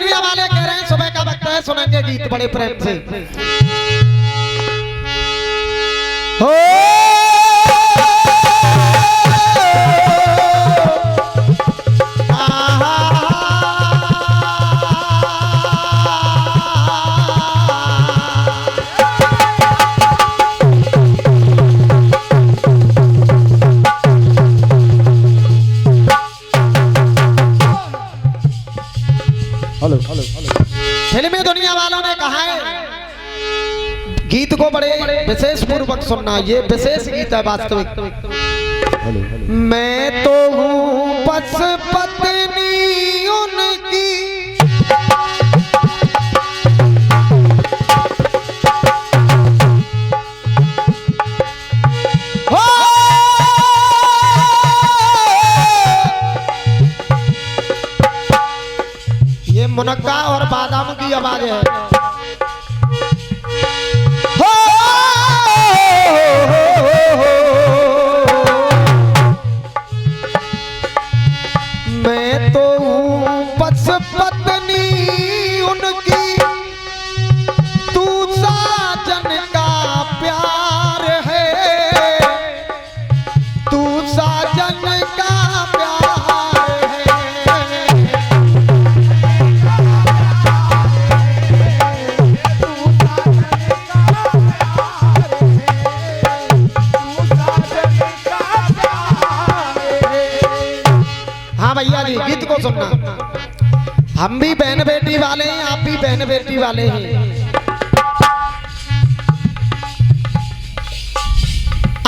दुनिया वाले कह रहे हैं सुबह का वक्त है, सुनेंगे गीत बड़े प्रेम से। हो फिल्मी दुनिया वालों ने कहा है गीत को बड़े विशेष पूर्वक सुनना, ये विशेष गीत है वास्तविक। मैं तो हूँ बस पत्नी उनकी, ये मुनक्का और बादाम की आवाज है। मैं तो हूँ बस पत्नी उनकी, तू साजन का प्यार है, तू साजन का प्यार है। हाँ भैया जी, गीत को सुनना। हम भी बहन बेटी वाले हैं, आप भी बहन बेटी वाले हैं।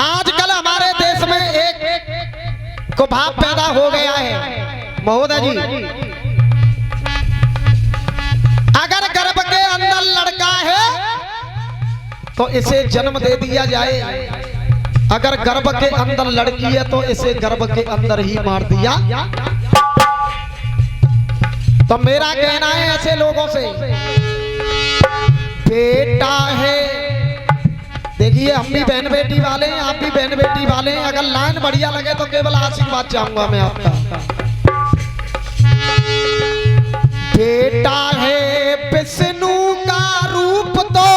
आजकल हमारे देश में एक कुभाव पैदा हो गया है महोदय जी। अगर गर्भ के अंदर लड़का है तो इसे जन्म दे दिया जाए, अगर गर्भ के अंदर लड़की है तो इसे गर्भ के अंदर ही मार दिया। तो मेरा कहना है ऐसे लोगों से, बेटा है, देखिए हम भी बहन बेटी वाले हैं, आप भी बहन बेटी वाले हैं। अगर लाइन बढ़िया लगे तो केवल आशीर्वाद चाहूंगा मैं आपका। बेटा है विष्णु का रूप तो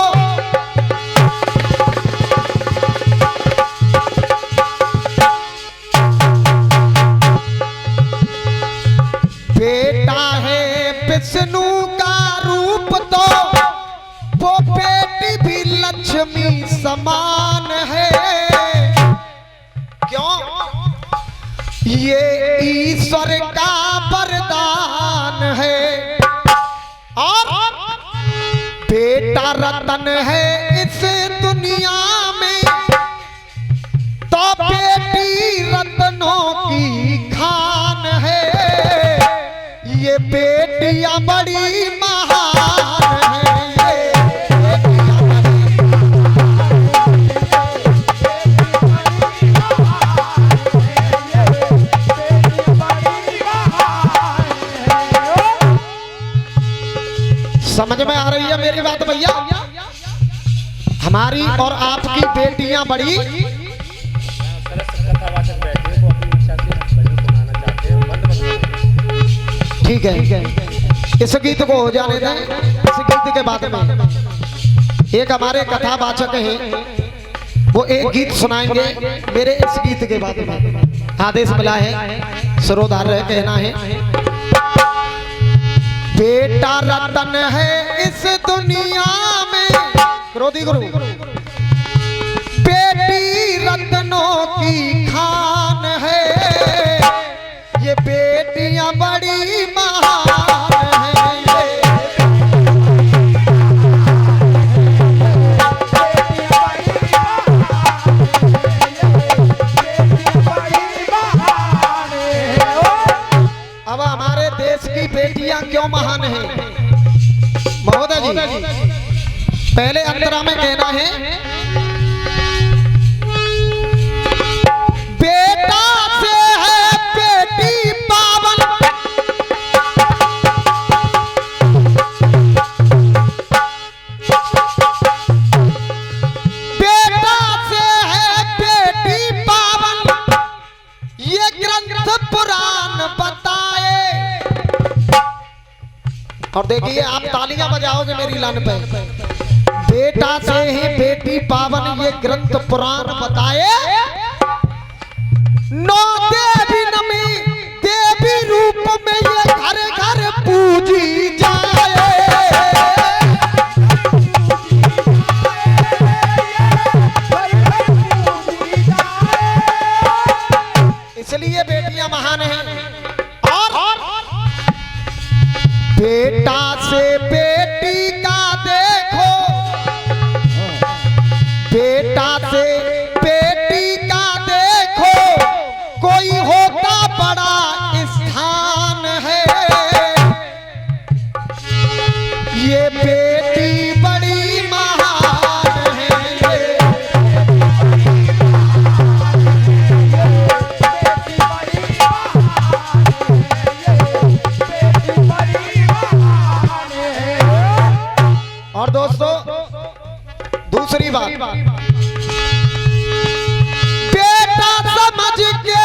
बेटा है विष्णु का रूप तो वो बेटी भी लक्ष्मी समान है। क्यों? ये ईश्वर का वरदान है और बेटा रतन है इस दुनिया में, तो बेटी रत्नों की खान है। ये बेटियां बड़ी महान है, समझ में आ रही है मेरी बात भैया? हमारी और आपकी बेटियां बड़ी ठीक है। इस गीत को हो जाने दें। इस गीत के बाद में एक हमारे कथावाचक हैं, वो एक गीत सुनाएंगे मेरे इस गीत के बाद में। आदेश मिला है, सरोदार कहना है, बेटा रतन है इस दुनिया में, क्रोधी गुरु, बेटी रत्नों की खान है। ये बेटियां बड़ी महान है। अब हमारे देश की बेटियां क्यों महान हैं महोदय जी? पहले अंतरा में कहना है, बेटा से है बेटी पावन, बेटा से है बेटी पावन, ये ग्रंथ पुराण बताए। और देखिए आप तालियां बजाओगे मेरी लान पे। बेटा से ही बेटी पावन ये ग्रंथ पुराण बताए, नौ देवी नमी देवी रूप में ये घर घर पूजी जाए। इसलिए बेटियां महान हैं। और बेटा से बेटी का देखो, बेटा से बेटी का देखो, कोई होता बड़ा स्थान है। ये बेटी बड़ी महान है। और दोस्तों दूसरी बात, बेटा समझ के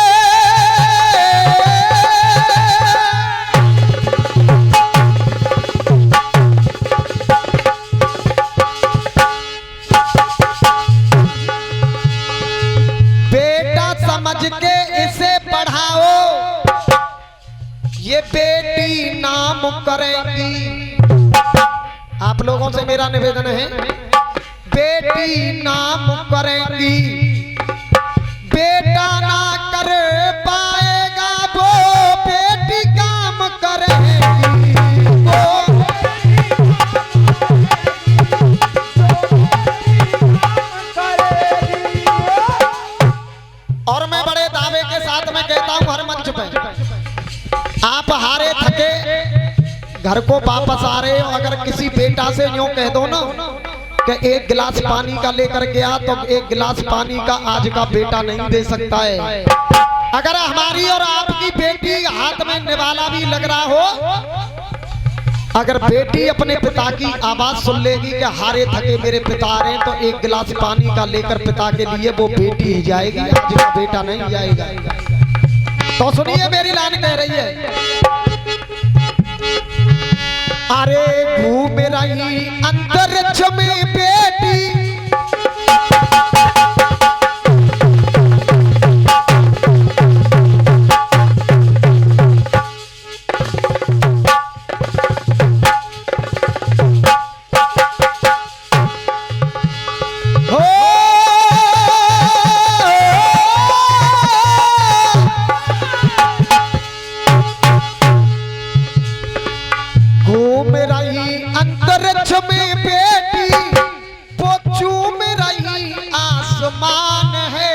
बेटा समझ के इसे पढ़ाओ, ये बेटी नाम करेगी। आप लोगों से मेरा निवेदन है, बेटी नाम करेंगी, बेटा ना कर पाएगा वो बेटी काम करेगी। और मैं बड़े दावे के साथ में कहता हूं हर मंच पे, आप हारे थके घर को वापस आ रहे हो, अगर किसी बेटा से यूं कह दो ना कि एक गिलास पानी का लेकर गया, तो एक गिलास पानी का आज का बेटा नहीं दे सकता है। अगर हमारी और आपकी बेटी हाथ में निवाला भी लग रहा हो, अगर बेटी अपने पिता की आवाज सुन लेगी कि हारे थके मेरे पिता आ रहे हैं, तो एक गिलास पानी का लेकर पिता के लिए वो बेटी ही जाएगी, आज का बेटा नहीं जाएगा। तो सुनिए मेरी लान कह रही है, अरे घूम रही अंतरिक्ष में बेटी, अंतरिक्ष में बेटी वो चूम रही आसमान है।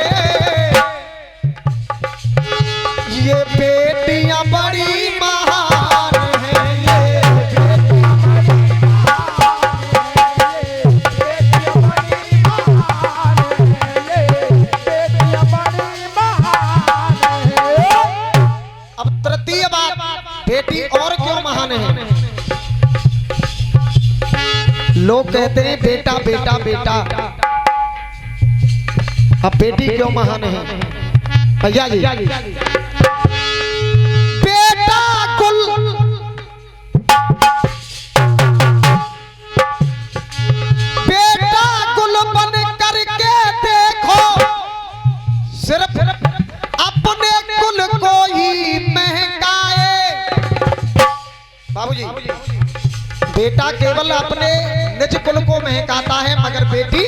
ये बेटियां बड़ी महान है। ये अब तृतीय बात, बेटी और क्यों महान है? लोग कहते हैं बेटा बेटा बेटा, अब बेटी क्यों महान है भैया जी? बेटा कुल, बेटा कुल बन करके देखो, सिर्फ अपने कुल को ही महकाए। बाबूजी, बेटा केवल अपने निज कुल को महकाता है, मगर बेटी,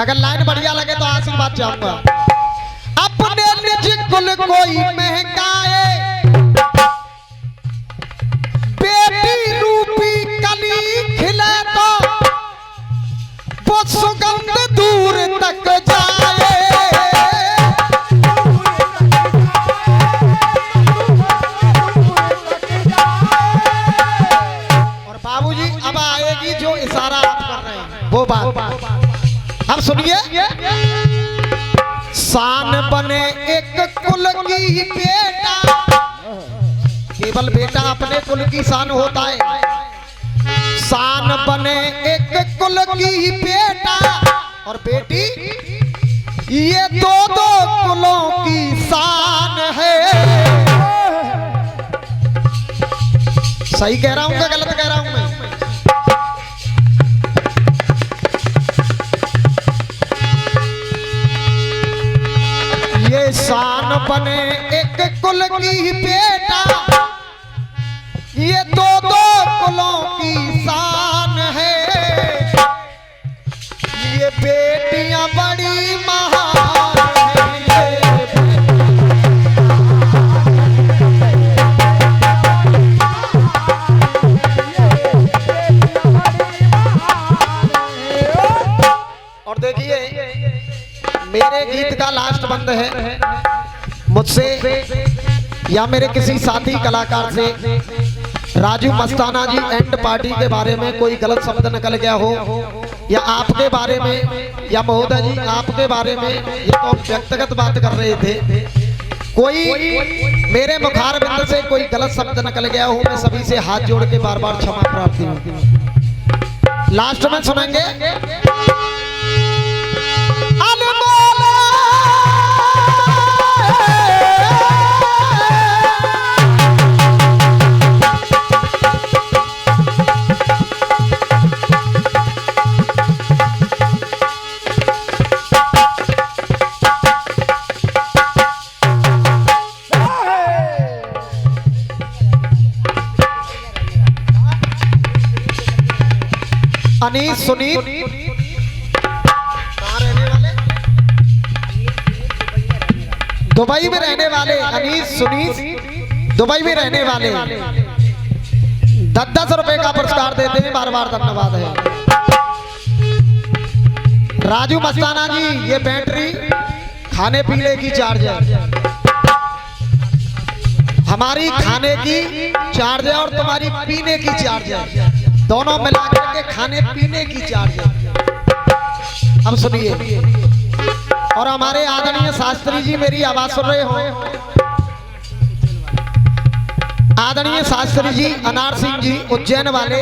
अगर लाइन बढ़िया लगे तो आशीर्वाद चाहूंगा, अपने निज कुल को ही महकाए। बेटी रूपी कली खिले तो वो सुगंध दूर तक जाए। बाबूजी अब आएगी जो इशारा आप कर रहे हैं वो बात अब सुनिए। शान बने एक कुल की बेटा, केवल बेटा अपने कुल की शान होता है। शान बने एक कुल की बेटा और बेटी, ये दो दो कुलों की शान है। सही कह रहा हूं क्या गलत कह रहा हूं मैं? ये शान बने एक कुल की बेटा, ये दो दो कुलों की शान है, ये बेटियां बड़ी महान है। और देखिए मेरे गीत का लास्ट बंद है, मुझसे या मेरे किसी साथी कलाकार से राजू मस्ताना जी एंड पार्टी के बारे में कोई गलत शब्द निकल गया हो, या आपके बारे में या महोदय जी आपके बारे में, ये तो हम व्यक्तिगत बात कर रहे थे, कोई मेरे मुखार बिंद से कोई गलत शब्द निकल गया हो, मैं सभी से हाथ जोड़ के बार बार क्षमा प्रार्थी हूँ। लास्ट में सुनेंगे अनीस सुनीत दुबई में रहने वाले, अनीस सुनीत दुबई में रहने वाले 10-10 रुपए का पुरस्कार देते हैं, बार बार धन्यवाद है। राजू मस्ताना जी ये बैटरी खाने पीने की चार्ज है, हमारी खाने की चार्ज है और तुम्हारी पीने की चार्ज है, दोनों मिलाकर के खाने पीने की चार्ज है। अब सुनिए, और हमारे आदरणीय शास्त्री जी मेरी आवाज सुन रहे हो, आदरणीय शास्त्री जी अनार सिंह जी उज्जैन वाले,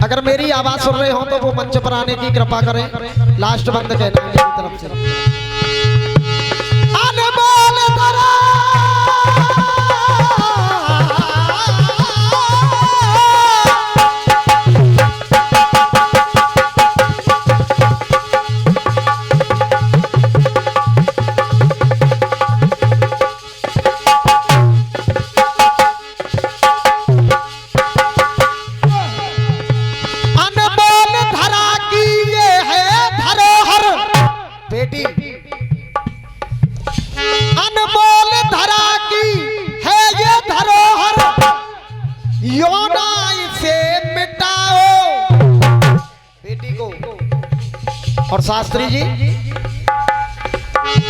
अगर मेरी आवाज सुन रहे हो तो वो मंच पर आने की कृपा करें। लास्ट बंद कहना है मेरी तरफ से। अनमोल धरा की है ये धरोहर, योना इसे मिटाओ। बेटी को और शास्त्री जी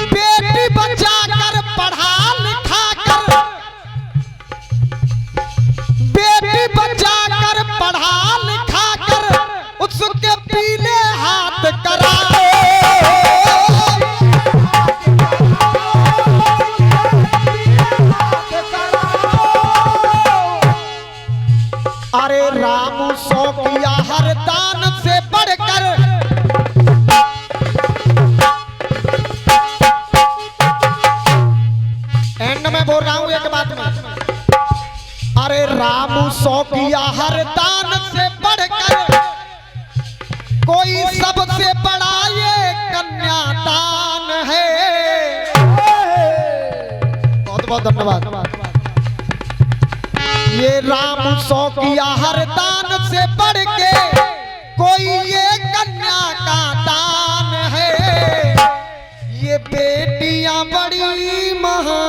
बेटी बचा कर पढ़ा लिखा कर, बेटी बचा कर पढ़ा लिखा कर उसके पीले हाथ कराओ। अरे रामू सौ किया हर दान से बढ़कर, एंड में बोल रहा हूं एक बात में, अरे रामू सौ किया हर दान से बढ़कर, कोई सबसे बड़ा ये कन्यादान है। बहुत बहुत धन्यवाद। ये राम सौ किया हर दान से बढ़ के, कोई ये कन्या का दान है, ये बेटियां बड़ी महान